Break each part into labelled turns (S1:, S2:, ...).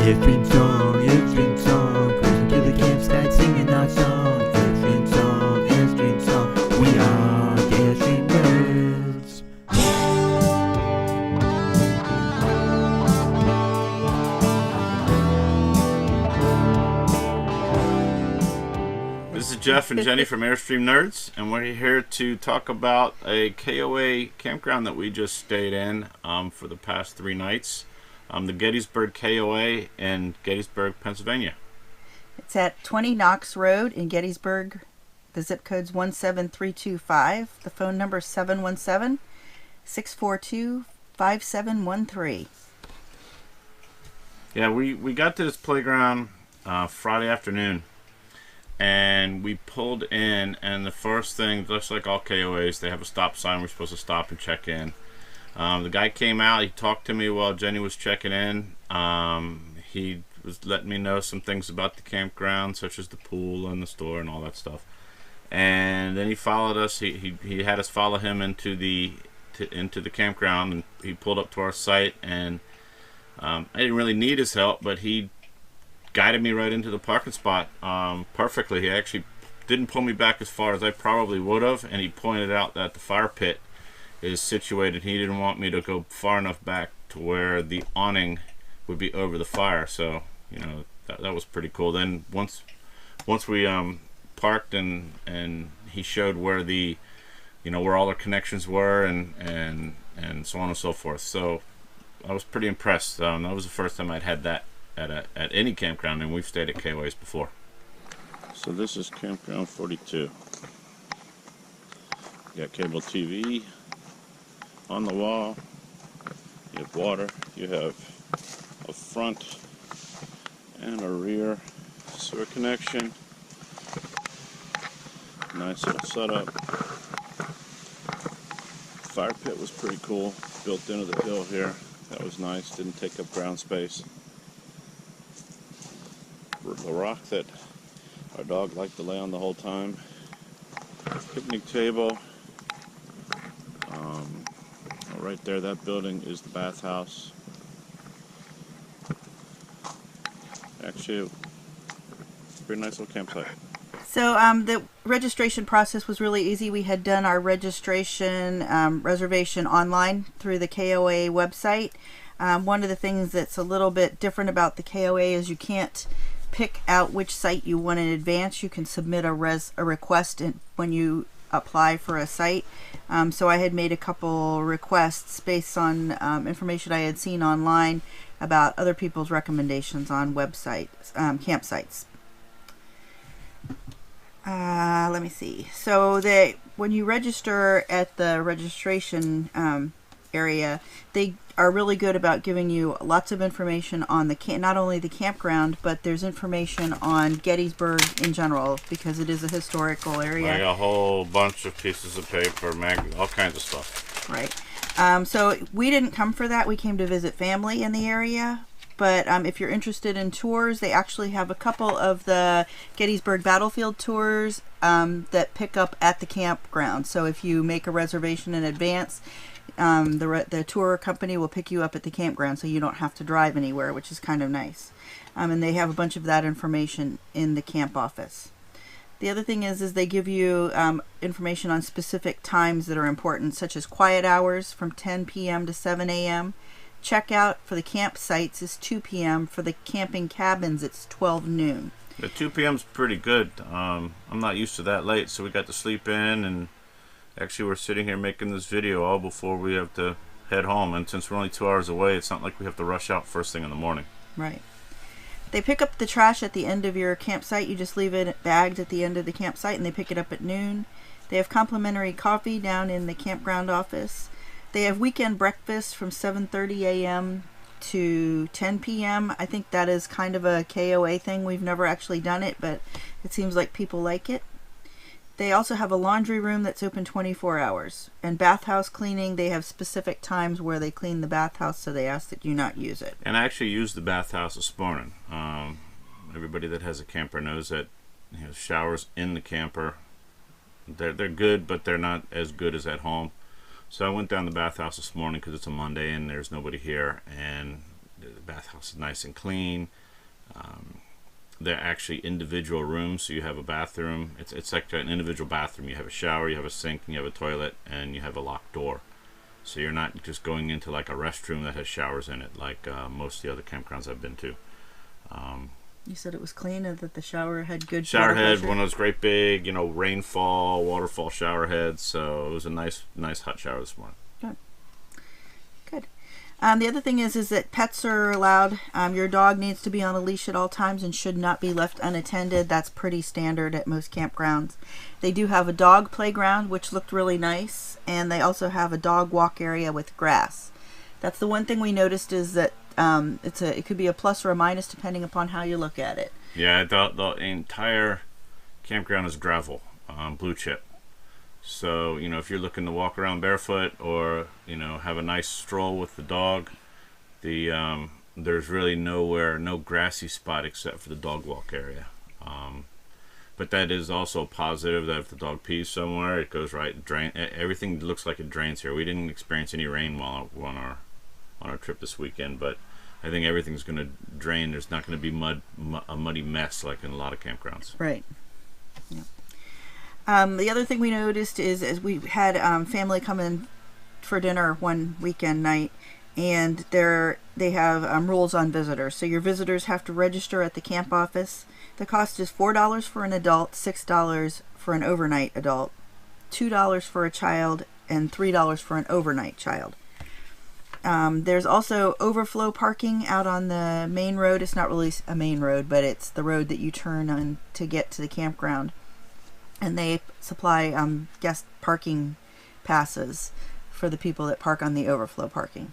S1: Airstream song, cruising to the campsite singing our song. Airstream song, we are the Airstream nerds.
S2: This is Jeff and Jenny from Airstream Nerds, and we're here to talk about a KOA campground that we just stayed in for the past 3 nights. The Gettysburg KOA in Gettysburg, Pennsylvania.
S3: It's at 20 Knox Road in Gettysburg. The zip code's 17325. The phone number is 717-642-5713.
S2: Yeah, we got to this playground Friday afternoon, and we pulled in, and the first thing, just like all KOAs, they have a stop sign. We're supposed to stop and check in. The guy came out, he talked to me while Jenny was checking in. He was letting me know some things about the campground, such as the pool and the store and all that stuff. And then he followed us. He had us follow him into the campground, and he pulled up to our site. And I didn't really need his help, but he guided me right into the parking spot perfectly. He actually didn't pull me back as far as I probably would have, and he pointed out that the fire pit is situated. He didn't want me to go far enough back to where the awning would be over the fire. So, you know, that was pretty cool. Then once we parked and he showed where the, you know, where all the connections were and so on and so forth. So I was pretty impressed. That was the first time I'd had that at any campground, and we've stayed at KOAs before. So this is Campground 42. You got cable TV on the wall. You have water. You have a front and a rear sewer connection. Nice little setup. Fire pit was pretty cool. Built into the hill here. That was nice. Didn't take up ground space. The rock that our dog liked to lay on the whole time. Picnic table. Right there, that building is the bathhouse. Actually, pretty nice little campsite.
S3: So the registration process was really easy. We had done our registration reservation online through the KOA website. One of the things that's a little bit different about the KOA is you can't pick out which site you want in advance. You can submit a request when you apply for a site. So I had made a couple requests based on information I had seen online about other people's recommendations on websites, campsites. Let me see. So when you register at the registration area, they are really good about giving you lots of information on not only the campground, but there's information on Gettysburg in general, because it is a historical area.
S2: Like a whole bunch of pieces of paper, all kinds of stuff.
S3: Right. So we didn't come for that. We came to visit family in the area. But if you're interested in tours, they actually have a couple of the Gettysburg battlefield tours that pick up at the campground. So if you make a reservation in advance, the tour company will pick you up at the campground, so you don't have to drive anywhere, which is kind of nice. And they have a bunch of that information in the camp office. The other thing is they give you information on specific times that are important, such as quiet hours from 10 p.m. to 7 a.m. Checkout for the campsites is 2 p.m. For the camping cabins, it's 12 noon.
S2: The 2 p.m. is pretty good. I'm not used to that late, so we got to sleep in, and actually we're sitting here making this video all before we have to head home. And since we're only 2 hours away, it's not like we have to rush out first thing in the morning.
S3: Right. They pick up the trash at the end of your campsite. You just leave it bagged at the end of the campsite, and they pick it up at noon. They have complimentary coffee down in the campground office. They have weekend breakfast from 7:30 a.m. to 10 p.m. I think that is kind of a KOA thing. We've never actually done it, but it seems like people like it. They also have a laundry room that's open 24 hours. And bathhouse cleaning, they have specific times where they clean the bathhouse, so they ask that you not use it.
S2: And I actually used the bathhouse this morning. Everybody that has a camper knows that, you know, showers in the camper, they're good, but they're not as good as at home. So I went down the bathhouse this morning because it's a Monday and there's nobody here, and The bathhouse is nice and clean. They're actually individual rooms, so you have a bathroom. It's like an individual bathroom. You have a shower, you have a sink, and you have a toilet, and you have a locked door. So you're not just going into like a restroom that has showers in it, like most of the other campgrounds I've been to.
S3: You said it was clean and that the shower had good
S2: shower
S3: water
S2: head,
S3: pressure?
S2: one of those great big, rainfall, waterfall shower heads. So it was a nice hot shower this morning.
S3: Good. The other thing is that pets are allowed. Your dog needs to be on a leash at all times and should not be left unattended. That's pretty standard at most campgrounds. They do have a dog playground, which looked really nice, and they also have a dog walk area with grass. That's the one thing we noticed, is that it could be a plus or a minus depending upon how you look at it.
S2: Yeah, the entire campground is gravel, blue chip. So, if you're looking to walk around barefoot or, have a nice stroll with the dog, there's really no grassy spot except for the dog walk area. But that is also positive, that if the dog pees somewhere, it goes right drain. Everything looks like it drains here. We didn't experience any rain while on our trip this weekend, but I think everything's going to drain. There's not going to be a muddy mess like in a lot of campgrounds.
S3: Right. Yeah. The other thing we noticed is we had family come in for dinner one weekend night, and they have rules on visitors. So your visitors have to register at the camp office. The cost is $4 for an adult, $6 for an overnight adult, $2 for a child, and $3 for an overnight child. There's also overflow parking out on the main road. It's not really a main road, but it's the road that you turn on to get to the campground. And they supply guest parking passes for the people that park on the overflow parking.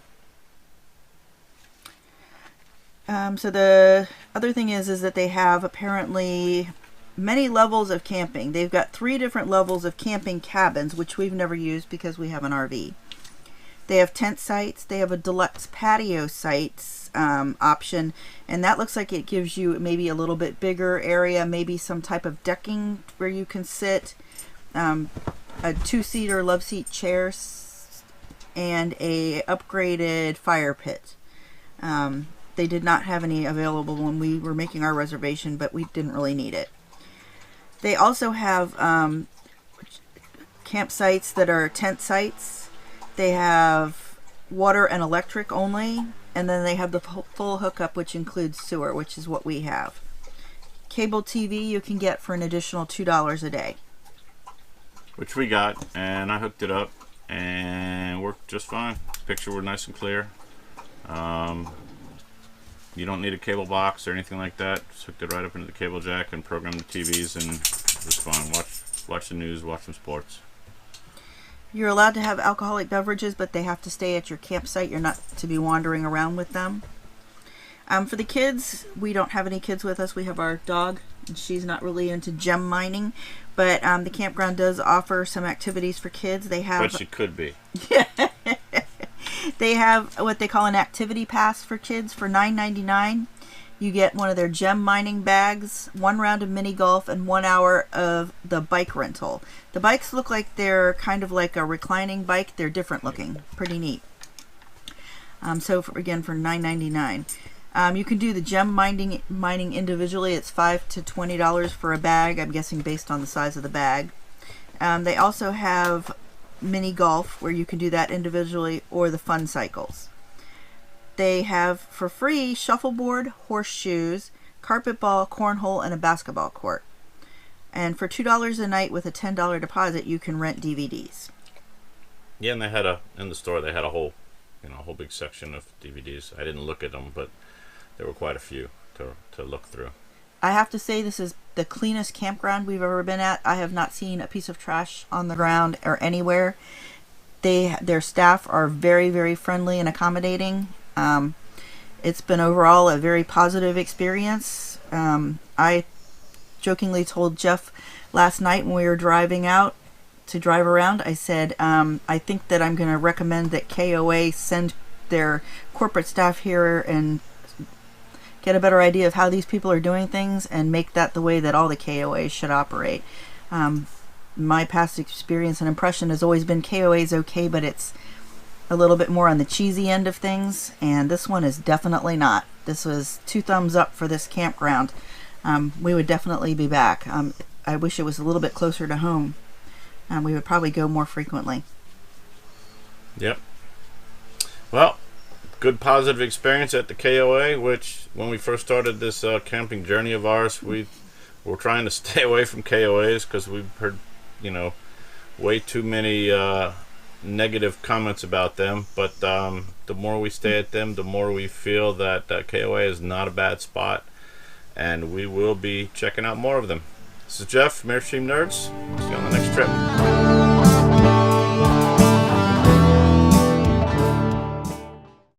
S3: So the other thing is that they have apparently many levels of camping. They've got 3 different levels of camping cabins, which we've never used because we have an RV. They have tent sites. They have a deluxe patio sites option, and that looks like it gives you maybe a little bit bigger area, maybe some type of decking where you can sit, a 2-seater love seat chairs, and a upgraded fire pit. They did not have any available when we were making our reservation, but we didn't really need it. They also have campsites that are tent sites. They have water and electric only, and then they have the full hookup, which includes sewer, which is what we have. Cable TV you can get for an additional $2 a day.
S2: Which we got, and I hooked it up, and worked just fine. Picture were nice and clear. You don't need a cable box or anything like that. Just hooked it right up into the cable jack and programmed the TVs, and it was fun. Watch the news, watch some sports.
S3: You're allowed to have alcoholic beverages, but they have to stay at your campsite. You're not to be wandering around with them. For the kids, we don't have any kids with us. We have our dog, and she's not really into gem mining. But the campground does offer some activities for kids.
S2: But she could be.
S3: They have what they call an activity pass for kids for $9.99. You get one of their gem mining bags, 1 round of mini golf, and 1 hour of the bike rental. The bikes look like they're kind of like a reclining bike. They're different looking. Pretty neat. So again, for $9.99. You can do the gem mining individually. It's $5 to $20 for a bag. I'm guessing based on the size of the bag. They also have mini golf where you can do that individually, or the fun cycles. They have for free shuffleboard, horseshoes, carpet ball, cornhole, and a basketball court. And for $2 a night with a $10 deposit, you can rent DVDs.
S2: Yeah, and they had in the store they had a whole big section of DVDs. I didn't look at them, but there were quite a few to look through.
S3: I have to say this is the cleanest campground we've ever been at. I have not seen a piece of trash on the ground or anywhere. Their staff are very, very friendly and accommodating. It's been overall a very positive experience. I jokingly told Jeff last night when we were driving out to drive around, I said, I think that I'm going to recommend that KOA send their corporate staff here and get a better idea of how these people are doing things and make that the way that all the KOAs should operate. My past experience and impression has always been KOA is okay, but it's a little bit more on the cheesy end of things, and this one is definitely not. This was 2 thumbs up for this campground. We would definitely be back. I wish it was a little bit closer to home. We would probably go more frequently.
S2: Yep. Well, good positive experience at the KOA, which when we first started this camping journey of ours, we were trying to stay away from KOAs because we've heard, way too many negative comments about them. But the more we stay at them, the more we feel that KOA is not a bad spot, and we will be checking out more of them. This is Jeff from Airstream Nerds. See you on the next trip.